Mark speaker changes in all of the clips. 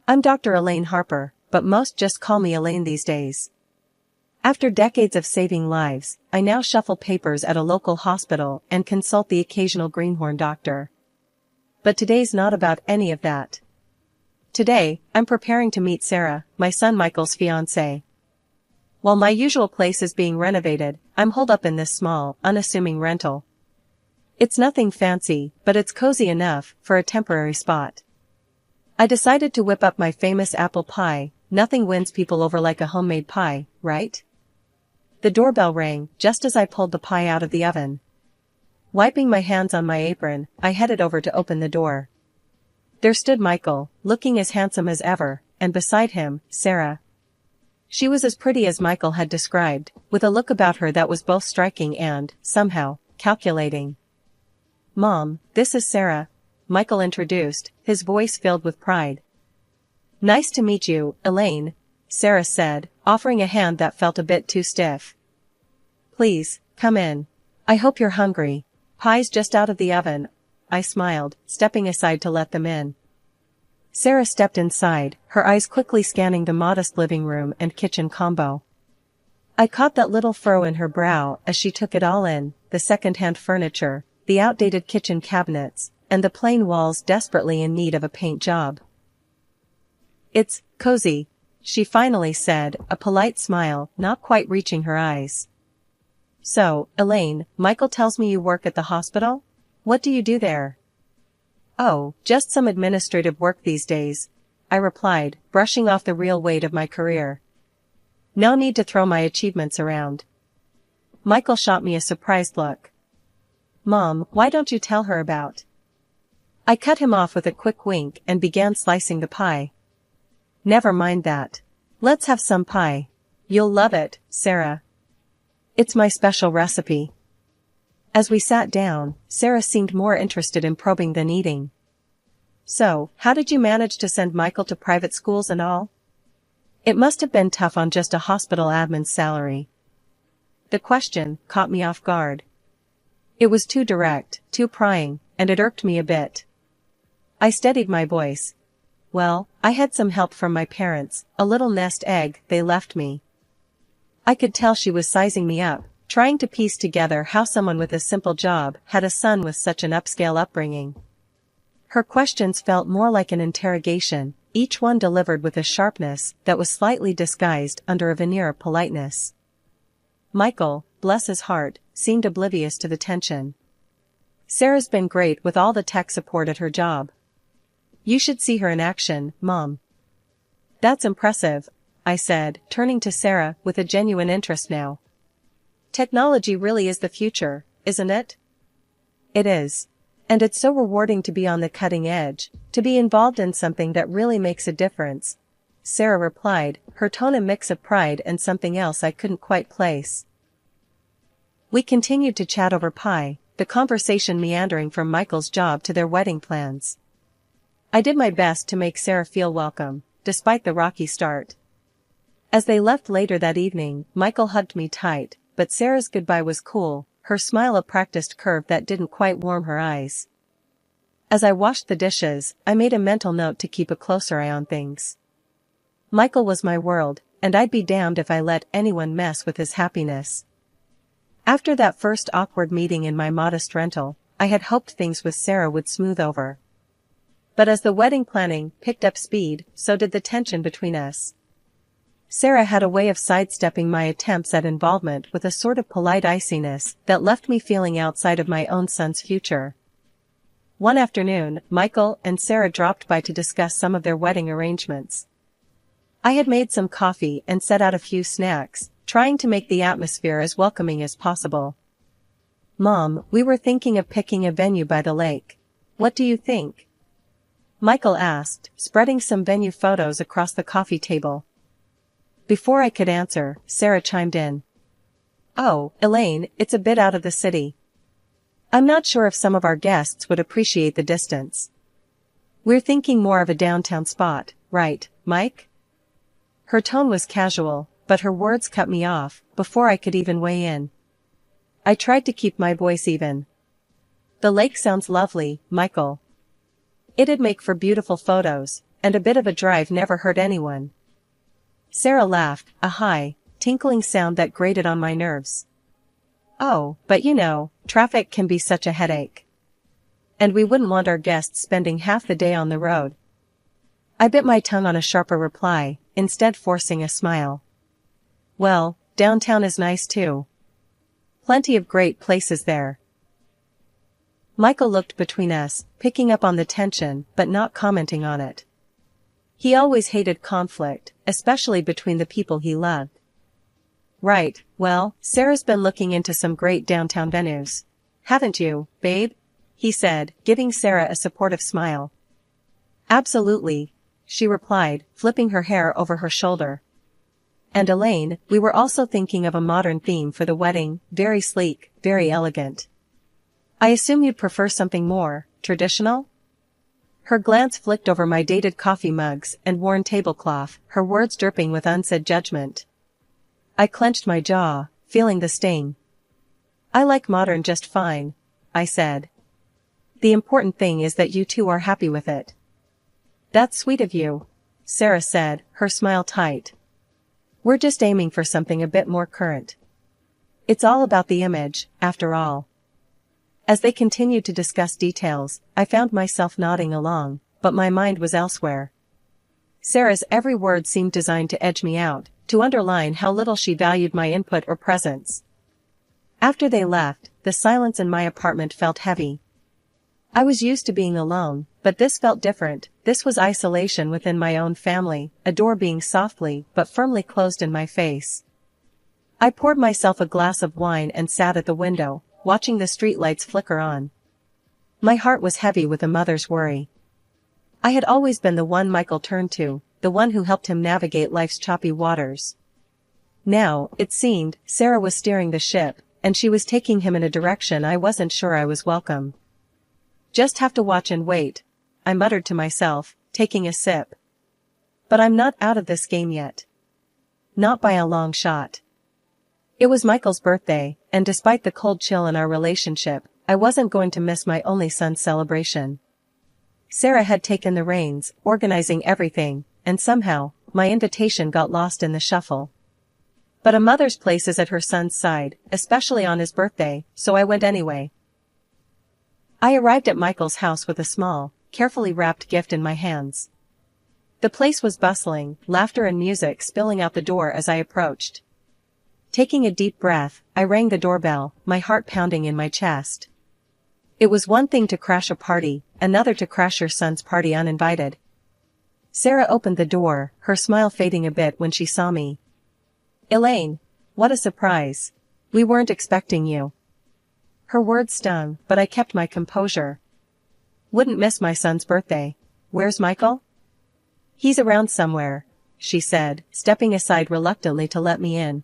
Speaker 1: I'm Dr. Elaine Harper, but most just call me Elaine these days. After decades of saving lives, I now shuffle papers at a local hospital and consult the occasional greenhorn doctor. But today's not about any of that. Today, I'm preparing to meet Sarah, my son Michael's fiancée. While my usual place is being renovated, I'm holed up in this small, unassuming rental. It's nothing fancy, but it's cozy enough for a temporary spot. I decided to whip up my famous apple pie. Nothing wins people over like a homemade pie, right? The doorbell rang just as I pulled the pie out of the oven. Wiping my hands on my apron, I headed over to open the door. There stood Michael, looking as handsome as ever, and beside him, Sarah. She was as pretty as Michael had described, with a look about her that was both striking and, somehow, calculating. "Mom, this is Sarah," Michael introduced, his voice filled with pride. "Nice to meet you, Elaine," Sarah said, offering a hand that felt a bit too stiff. "Please, come in. I hope you're hungry. Pie's just out of the oven," I smiled, stepping aside to let them in. Sarah stepped inside, her eyes quickly scanning the modest living room and kitchen combo. I caught that little furrow in her brow as she took it all in, the second-hand furniture, the outdated kitchen cabinets, and the plain walls desperately in need of a paint job. "It's cozy," she finally said, a polite smile not quite reaching her eyes. "So, Elaine, Michael tells me you work at the hospital? What do you do there?" "Oh, just some administrative work these days," I replied, brushing off the real weight of my career. "No need to throw my achievements around." Michael shot me a surprised look. "Mom, why don't you tell her about?" I cut him off with a quick wink and began slicing the pie. "Never mind that. Let's have some pie. You'll love it, Sarah. It's my special recipe." As we sat down, Sarah seemed more interested in probing than eating. "So, how did you manage to send Michael to private schools and all? It must have been tough on just a hospital admin's salary." The question caught me off guard. It was too direct, too prying, and it irked me a bit. I steadied my voice. "Well, I had some help from my parents, a little nest egg they left me." I could tell she was sizing me up, trying to piece together how someone with a simple job had a son with such an upscale upbringing. Her questions felt more like an interrogation, each one delivered with a sharpness that was slightly disguised under a veneer of politeness. Michael, bless his heart, seemed oblivious to the tension. "Sarah's been great with all the tech support at her job. You should see her in action, Mom." "That's impressive," I said, turning to Sarah with a genuine interest now. "Technology really is the future, isn't it?" "It is. And it's so rewarding to be on the cutting edge, to be involved in something that really makes a difference," Sarah replied, her tone a mix of pride and something else I couldn't quite place. We continued to chat over pie, the conversation meandering from Michael's job to their wedding plans. I did my best to make Sarah feel welcome, despite the rocky start. As they left later that evening, Michael hugged me tight, but Sarah's goodbye was cool, her smile a practiced curve that didn't quite warm her eyes. As I washed the dishes, I made a mental note to keep a closer eye on things. Michael was my world, and I'd be damned if I let anyone mess with his happiness. After that first awkward meeting in my modest rental, I had hoped things with Sarah would smooth over. But as the wedding planning picked up speed, so did the tension between us. Sarah had a way of sidestepping my attempts at involvement with a sort of polite iciness that left me feeling outside of my own son's future. One afternoon, Michael and Sarah dropped by to discuss some of their wedding arrangements. I had made some coffee and set out a few snacks, trying to make the atmosphere as welcoming as possible. "Mom, we were thinking of picking a venue by the lake. What do you think?" Michael asked, spreading some venue photos across the coffee table. Before I could answer, Sarah chimed in. "Oh, Elaine, it's a bit out of the city. I'm not sure if some of our guests would appreciate the distance. We're thinking more of a downtown spot, right, Mike?" Her tone was casual, but her words cut me off before I could even weigh in. I tried to keep my voice even. "The lake sounds lovely, Michael. It'd make for beautiful photos, and a bit of a drive never hurt anyone. Sarah laughed, a high, tinkling sound that grated on my nerves. Oh, but traffic can be such a headache. And we wouldn't want our guests spending half the day on the road. I bit my tongue on a sharper reply, instead forcing a smile. Well, downtown is nice too. Plenty of great places there. Michael looked between us, picking up on the tension, but not commenting on it. He always hated conflict, especially between the people he loved. Right, well, Sarah's been looking into some great downtown venues. Haven't you, babe? He said, giving Sarah a supportive smile. Absolutely, she replied, flipping her hair over her shoulder. And Elaine, we were also thinking of a modern theme for the wedding, very sleek, very elegant. I assume you'd prefer something more traditional? Her glance flicked over my dated coffee mugs and worn tablecloth, her words dripping with unsaid judgment. I clenched my jaw, feeling the sting. I like modern just fine, I said. The important thing is that you two are happy with it. That's sweet of you, Sarah said, her smile tight. We're just aiming for something a bit more current. It's all about the image, after all. As they continued to discuss details, I found myself nodding along, but my mind was elsewhere. Sarah's every word seemed designed to edge me out, to underline how little she valued my input or presence. After they left, the silence in my apartment felt heavy. I was used to being alone, but this felt different. This was isolation within my own family, a door being softly but firmly closed in my face. I poured myself a glass of wine and sat at the window, watching the streetlights flicker on. My heart was heavy with a mother's worry. I had always been the one Michael turned to, the one who helped him navigate life's choppy waters. Now, it seemed, Sarah was steering the ship, and she was taking him in a direction I wasn't sure I was welcome. Just have to watch and wait, I muttered to myself, taking a sip. But I'm not out of this game yet. Not by a long shot. It was Michael's birthday, and despite the cold chill in our relationship, I wasn't going to miss my only son's celebration. Sarah had taken the reins, organizing everything, and somehow, my invitation got lost in the shuffle. But a mother's place is at her son's side, especially on his birthday, so I went anyway. I arrived at Michael's house with a small, carefully wrapped gift in my hands. The place was bustling, laughter and music spilling out the door as I approached. Taking a deep breath, I rang the doorbell, my heart pounding in my chest. It was one thing to crash a party, another to crash your son's party uninvited. Sarah opened the door, her smile fading a bit when she saw me. Elaine, what a surprise. We weren't expecting you. Her words stung, but I kept my composure. Wouldn't miss my son's birthday. Where's Michael? He's around somewhere, she said, stepping aside reluctantly to let me in.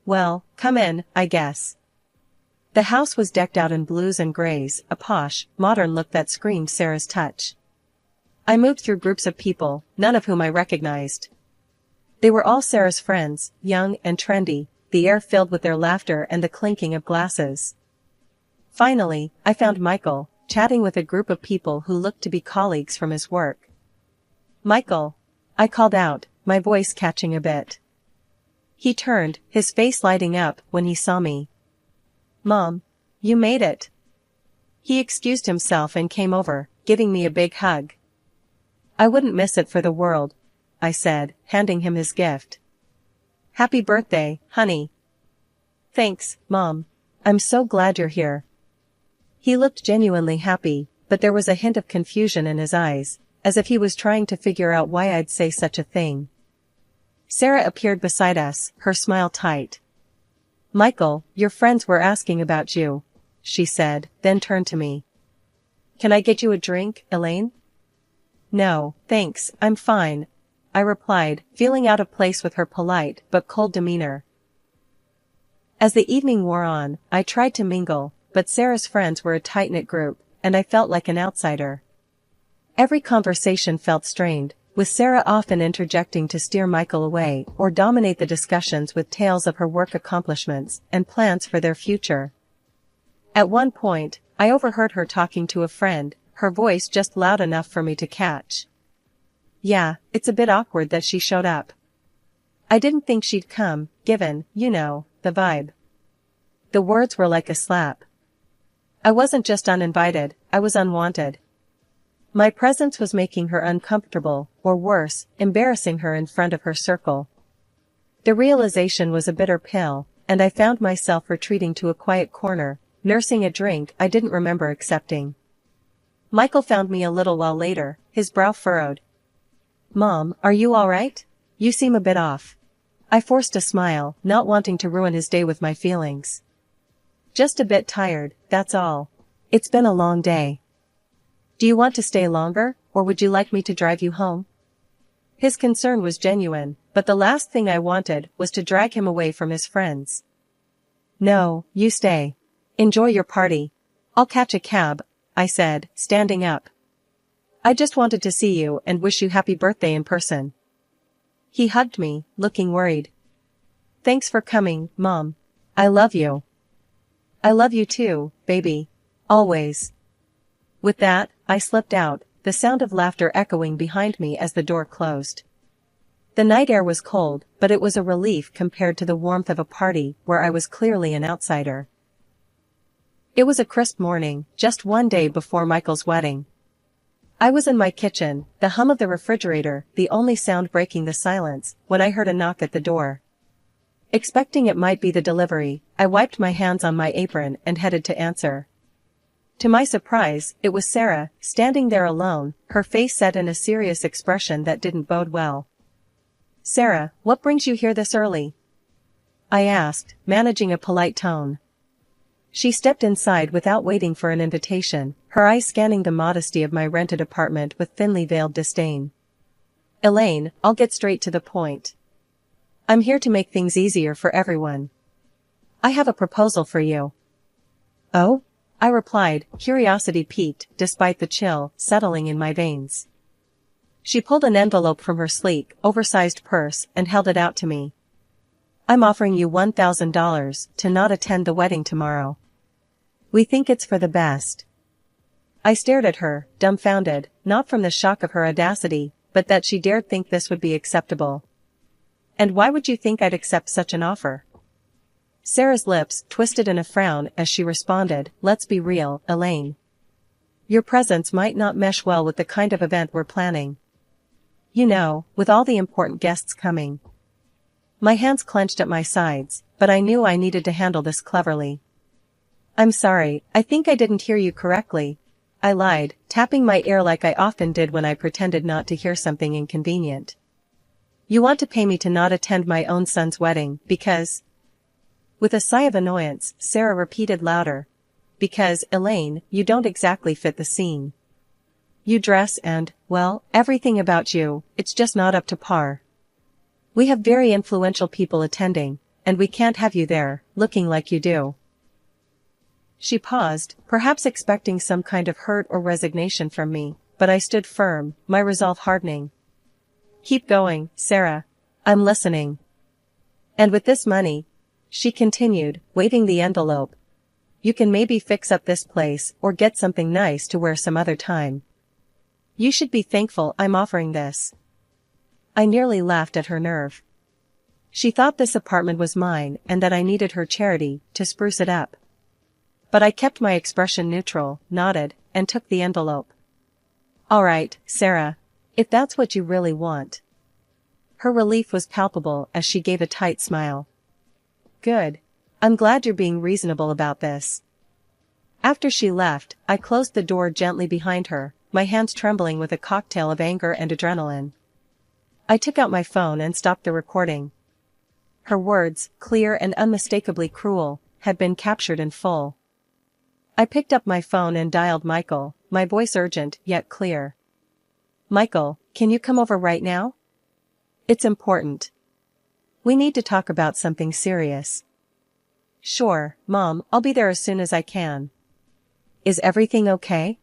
Speaker 1: Well, come in, I guess. The house was decked out in blues and grays, a posh, modern look that screamed Sarah's touch. I moved through groups of people, none of whom I recognized. They were all Sarah's friends, young and trendy, the air filled with their laughter and the clinking of glasses. Finally, I found Michael, chatting with a group of people who looked to be colleagues from his work. Michael, I called out, my voice catching a bit. He turned, his face lighting up when he saw me. Mom, you made it. He excused himself and came over, giving me a big hug. I wouldn't miss it for the world, I said, handing him his gift. Happy birthday, honey. Thanks, Mom. I'm so glad you're here. He looked genuinely happy, but there was a hint of confusion in his eyes, as if he was trying to figure out why I'd say such a thing. Sarah appeared beside us, her smile tight. Michael, your friends were asking about you, she said, then turned to me. Can I get you a drink, Elaine? No, thanks, I'm fine, I replied, feeling out of place with her polite but cold demeanor. As the evening wore on, I tried to mingle, but Sarah's friends were a tight-knit group, and I felt like an outsider. Every conversation felt strained, with Sarah often interjecting to steer Michael away or dominate the discussions with tales of her work accomplishments and plans for their future. At one point, I overheard her talking to a friend, her voice just loud enough for me to catch. Yeah, it's a bit awkward that she showed up. I didn't think she'd come, given, the vibe. The words were like a slap. I wasn't just uninvited, I was unwanted. My presence was making her uncomfortable, or worse, embarrassing her in front of her circle. The realization was a bitter pill, and I found myself retreating to a quiet corner, nursing a drink I didn't remember accepting. Michael found me a little while later, his brow furrowed. "Mom, are you all right? You seem a bit off." I forced a smile, not wanting to ruin his day with my feelings. "Just a bit tired, that's all. It's been a long day." "Do you want to stay longer, or would you like me to drive you home?" His concern was genuine, but the last thing I wanted was to drag him away from his friends. "No, you stay. Enjoy your party. I'll catch a cab," I said, standing up. "I just wanted to see you and wish you happy birthday in person." He hugged me, looking worried. "Thanks for coming, Mom. I love you." "I love you too, baby. Always." With that, I slipped out, the sound of laughter echoing behind me as the door closed. The night air was cold, but it was a relief compared to the warmth of a party where I was clearly an outsider. It was a crisp morning, just one day before Michael's wedding. I was in my kitchen, the hum of the refrigerator, the only sound breaking the silence, when I heard a knock at the door. Expecting it might be the delivery, I wiped my hands on my apron and headed to answer. To my surprise, it was Sarah, standing there alone, her face set in a serious expression that didn't bode well. "Sarah, what brings you here this early?" I asked, managing a polite tone. She stepped inside without waiting for an invitation, her eyes scanning the modesty of my rented apartment with thinly veiled disdain. "Elaine, I'll get straight to the point. I'm here to make things easier for everyone. I have a proposal for you." "Oh?" I replied, curiosity piqued, despite the chill settling in my veins. She pulled an envelope from her sleek, oversized purse and held it out to me. "I'm offering you $1,000 to not attend the wedding tomorrow. We think it's for the best." I stared at her, dumbfounded, not from the shock of her audacity, but that she dared think this would be acceptable. "And why would you think I'd accept such an offer?" Sarah's lips twisted in a frown as she responded, "Let's be real, Elaine. Your presence might not mesh well with the kind of event we're planning. With all the important guests coming." My hands clenched at my sides, but I knew I needed to handle this cleverly. "I'm sorry, I think I didn't hear you correctly," I lied, tapping my ear like I often did when I pretended not to hear something inconvenient. "You want to pay me to not attend my own son's wedding, because—" With a sigh of annoyance, Sarah repeated louder. "Because, Elaine, you don't exactly fit the scene. You dress and, well, everything about you, it's just not up to par. We have very influential people attending, and we can't have you there, looking like you do." She paused, perhaps expecting some kind of hurt or resignation from me, but I stood firm, my resolve hardening. "Keep going, Sarah. I'm listening. And with this money," she continued, waving the envelope, "you can maybe fix up this place or get something nice to wear some other time. You should be thankful I'm offering this." I nearly laughed at her nerve. She thought this apartment was mine and that I needed her charity to spruce it up. But I kept my expression neutral, nodded, and took the envelope. "All right, Sarah. If that's what you really want." Her relief was palpable as she gave a tight smile. "Good. I'm glad you're being reasonable about this." After she left, I closed the door gently behind her, my hands trembling with a cocktail of anger and adrenaline. I took out my phone and stopped the recording. Her words, clear and unmistakably cruel, had been captured in full. I picked up my phone and dialed Michael, my voice urgent yet clear. "Michael, can you come over right now? It's important. We need to talk about something serious." "Sure, Mom, I'll be there as soon as I can." "Is everything okay?"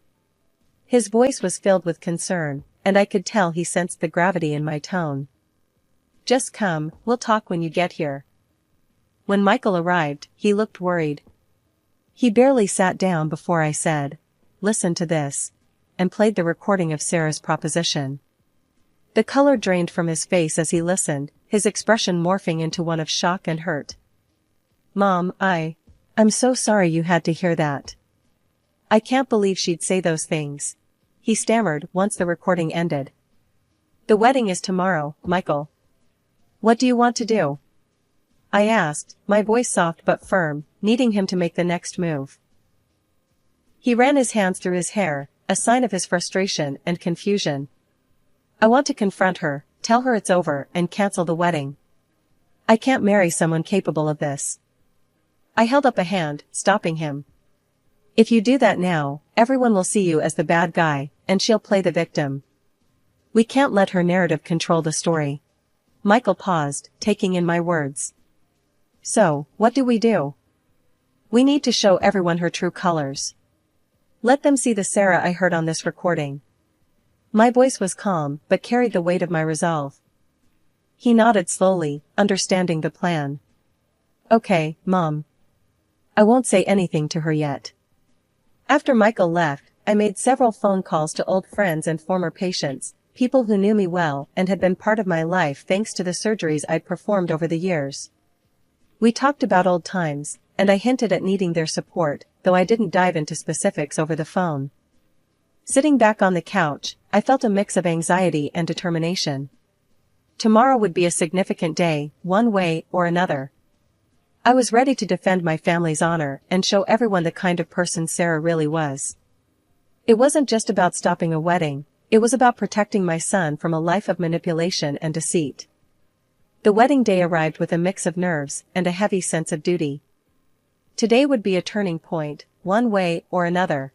Speaker 1: His voice was filled with concern, and I could tell he sensed the gravity in my tone. "Just come, we'll talk when you get here." When Michael arrived, he looked worried. He barely sat down before I said, "Listen to this," and played the recording of Sarah's proposition. The color drained from his face as he listened, his expression morphing into one of shock and hurt. "Mom, I'm so sorry you had to hear that. I can't believe she'd say those things," he stammered once the recording ended. "The wedding is tomorrow, Michael. What do you want to do?" I asked, my voice soft but firm, needing him to make the next move. He ran his hands through his hair, a sign of his frustration and confusion. "I want to confront her, tell her it's over, and cancel the wedding. I can't marry someone capable of this." I held up a hand, stopping him. "If you do that now, everyone will see you as the bad guy, and she'll play the victim. We can't let her narrative control the story." Michael paused, taking in my words. "So, what do we do?" "We need to show everyone her true colors. Let them see the Sarah I heard on this recording." My voice was calm, but carried the weight of my resolve. He nodded slowly, understanding the plan. "Okay, Mom. I won't say anything to her yet." After Michael left, I made several phone calls to old friends and former patients, people who knew me well and had been part of my life thanks to the surgeries I'd performed over the years. We talked about old times, and I hinted at needing their support, though I didn't dive into specifics over the phone. Sitting back on the couch, I felt a mix of anxiety and determination. Tomorrow would be a significant day, one way or another. I was ready to defend my family's honor and show everyone the kind of person Sarah really was. It wasn't just about stopping a wedding, it was about protecting my son from a life of manipulation and deceit. The wedding day arrived with a mix of nerves and a heavy sense of duty. Today would be a turning point, one way or another.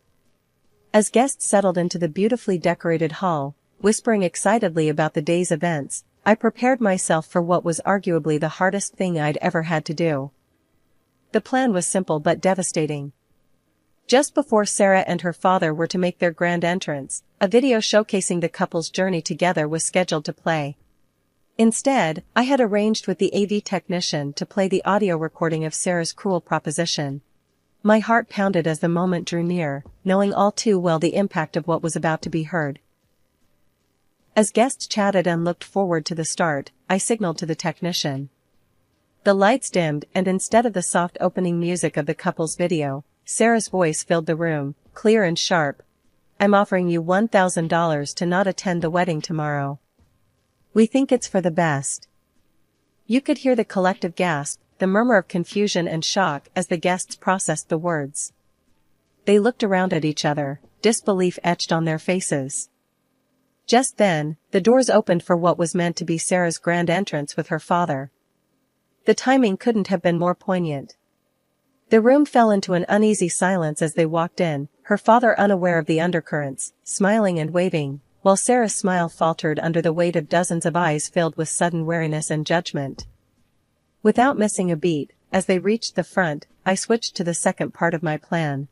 Speaker 1: As guests settled into the beautifully decorated hall, whispering excitedly about the day's events, I prepared myself for what was arguably the hardest thing I'd ever had to do. The plan was simple but devastating. Just before Sarah and her father were to make their grand entrance, a video showcasing the couple's journey together was scheduled to play. Instead, I had arranged with the AV technician to play the audio recording of Sarah's cruel proposition. My heart pounded as the moment drew near, knowing all too well the impact of what was about to be heard. As guests chatted and looked forward to the start, I signaled to the technician. The lights dimmed, and instead of the soft opening music of the couple's video, Sarah's voice filled the room, clear and sharp. "I'm offering you $1,000 to not attend the wedding tomorrow. We think it's for the best." You could hear the collective gasp, the murmur of confusion and shock as the guests processed the words. They looked around at each other, disbelief etched on their faces. Just then, the doors opened for what was meant to be Sarah's grand entrance with her father. The timing couldn't have been more poignant. The room fell into an uneasy silence as they walked in, her father unaware of the undercurrents, smiling and waving, while Sarah's smile faltered under the weight of dozens of eyes filled with sudden wariness and judgment. Without missing a beat, as they reached the front, I switched to the second part of my plan.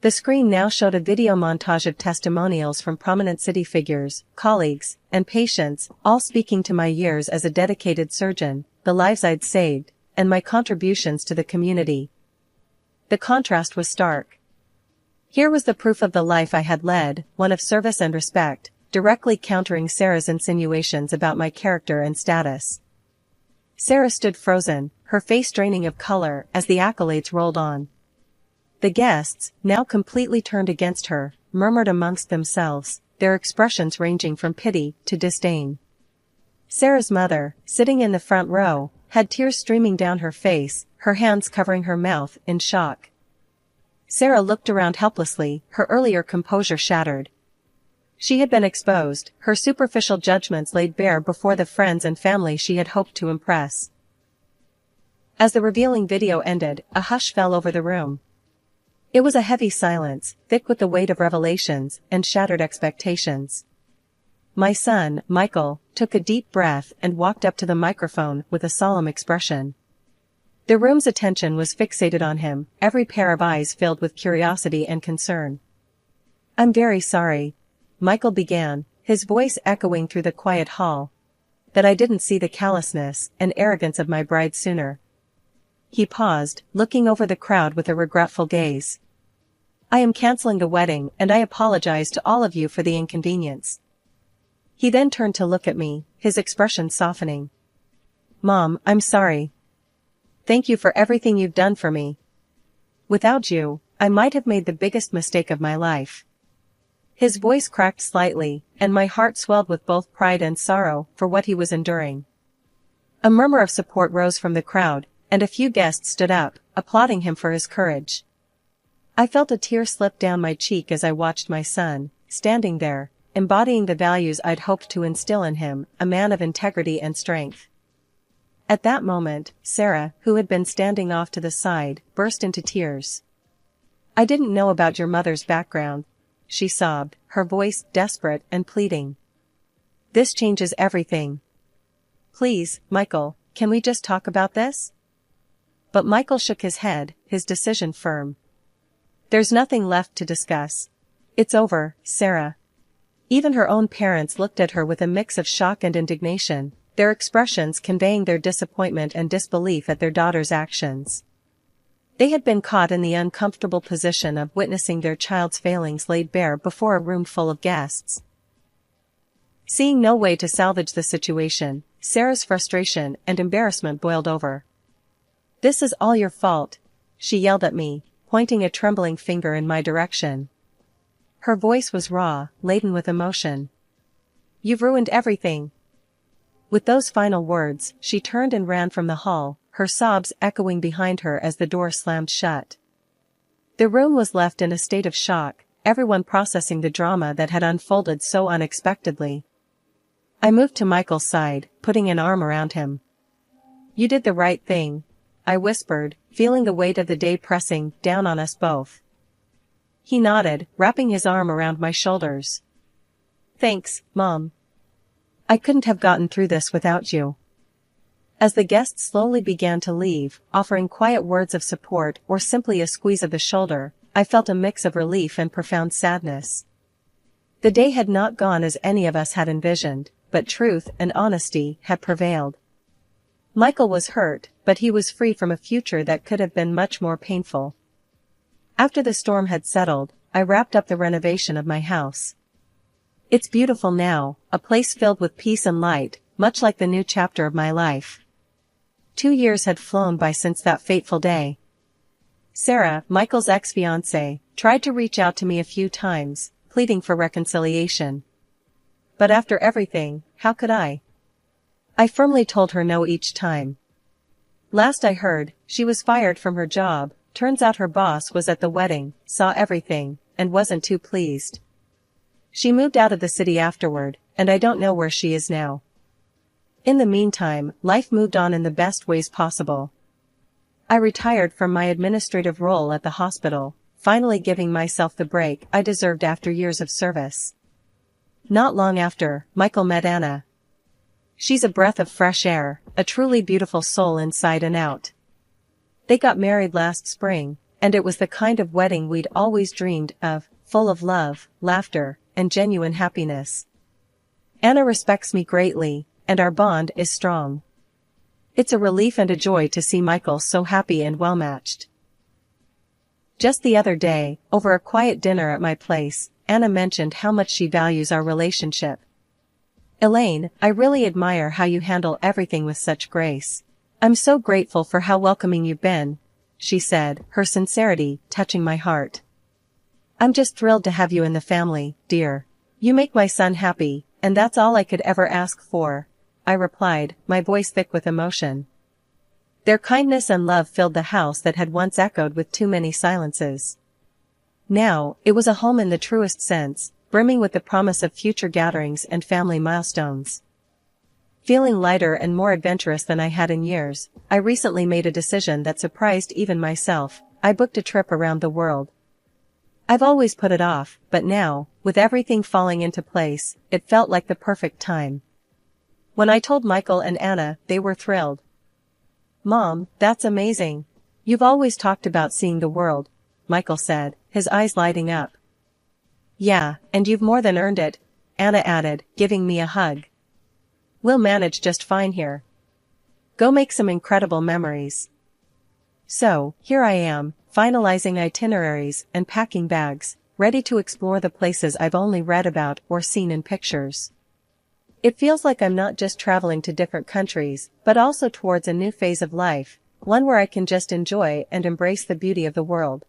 Speaker 1: The screen now showed a video montage of testimonials from prominent city figures, colleagues, and patients, all speaking to my years as a dedicated surgeon, the lives I'd saved, and my contributions to the community. The contrast was stark. Here was the proof of the life I had led, one of service and respect, directly countering Sarah's insinuations about my character and status. Sarah stood frozen, her face draining of color as the accolades rolled on. The guests, now completely turned against her, murmured amongst themselves, their expressions ranging from pity to disdain. Sarah's mother, sitting in the front row, had tears streaming down her face, her hands covering her mouth in shock. Sarah looked around helplessly, her earlier composure shattered. She had been exposed, her superficial judgments laid bare before the friends and family she had hoped to impress. As the revealing video ended, a hush fell over the room. It was a heavy silence, thick with the weight of revelations and shattered expectations. My son, Michael, took a deep breath and walked up to the microphone with a solemn expression. The room's attention was fixated on him, every pair of eyes filled with curiosity and concern. "I'm very sorry," Michael began, his voice echoing through the quiet hall, "that I didn't see the callousness and arrogance of my bride sooner." He paused, looking over the crowd with a regretful gaze. "I am canceling the wedding and I apologize to all of you for the inconvenience." He then turned to look at me, his expression softening. Mom, I'm sorry. Thank you for everything you've done for me. Without you, I might have made the biggest mistake of my life. His voice cracked slightly, and my heart swelled with both pride and sorrow for what he was enduring. A murmur of support rose from the crowd, and a few guests stood up, applauding him for his courage. I felt a tear slip down my cheek as I watched my son, standing there, embodying the values I'd hoped to instill in him, a man of integrity and strength. At that moment, Sarah, who had been standing off to the side, burst into tears. I didn't know about your mother's background, she sobbed, her voice desperate and pleading. This changes everything. Please, Michael, can we just talk about this? But Michael shook his head, his decision firm. There's nothing left to discuss. It's over, Sarah. Even her own parents looked at her with a mix of shock and indignation, their expressions conveying their disappointment and disbelief at their daughter's actions. They had been caught in the uncomfortable position of witnessing their child's failings laid bare before a room full of guests. Seeing no way to salvage the situation, Sarah's frustration and embarrassment boiled over. This is all your fault, she yelled at me, pointing a trembling finger in my direction. Her voice was raw, laden with emotion. You've ruined everything. With those final words, she turned and ran from the hall, her sobs echoing behind her as the door slammed shut. The room was left in a state of shock, everyone processing the drama that had unfolded so unexpectedly. I moved to Michael's side, putting an arm around him. You did the right thing, I whispered, feeling the weight of the day pressing down on us both. He nodded, wrapping his arm around my shoulders. Thanks, Mom. I couldn't have gotten through this without you. As the guests slowly began to leave, offering quiet words of support or simply a squeeze of the shoulder, I felt a mix of relief and profound sadness. The day had not gone as any of us had envisioned, but truth and honesty had prevailed. Michael was hurt, but he was free from a future that could have been much more painful. After the storm had settled, I wrapped up the renovation of my house. It's beautiful now, a place filled with peace and light, much like the new chapter of my life. 2 years had flown by since that fateful day. Sarah, Michael's ex-fiancée, tried to reach out to me a few times, pleading for reconciliation. But after everything, how could I? I firmly told her no each time. Last I heard, she was fired from her job. Turns out her boss was at the wedding, saw everything, and wasn't too pleased. She moved out of the city afterward, and I don't know where she is now. In the meantime, life moved on in the best ways possible. I retired from my administrative role at the hospital, finally giving myself the break I deserved after years of service. Not long after, Michael met Anna. She's a breath of fresh air, a truly beautiful soul inside and out. They got married last spring, and it was the kind of wedding we'd always dreamed of, full of love, laughter, and genuine happiness. Anna respects me greatly, and our bond is strong. It's a relief and a joy to see Michael so happy and well-matched. Just the other day, over a quiet dinner at my place, Anna mentioned how much she values our relationship. Elaine, I really admire how you handle everything with such grace. I'm so grateful for how welcoming you've been, she said, her sincerity touching my heart. I'm just thrilled to have you in the family, dear. You make my son happy, and that's all I could ever ask for, I replied, my voice thick with emotion. Their kindness and love filled the house that had once echoed with too many silences. Now, it was a home in the truest sense, brimming with the promise of future gatherings and family milestones. Feeling lighter and more adventurous than I had in years, I recently made a decision that surprised even myself. I booked a trip around the world. I've always put it off, but now, with everything falling into place, it felt like the perfect time. When I told Michael and Anna, they were thrilled. Mom, that's amazing. You've always talked about seeing the world, Michael said, his eyes lighting up. Yeah, and you've more than earned it, Anna added, giving me a hug. We'll manage just fine here. Go make some incredible memories. So, here I am, finalizing itineraries and packing bags, ready to explore the places I've only read about or seen in pictures. It feels like I'm not just traveling to different countries, but also towards a new phase of life, one where I can just enjoy and embrace the beauty of the world.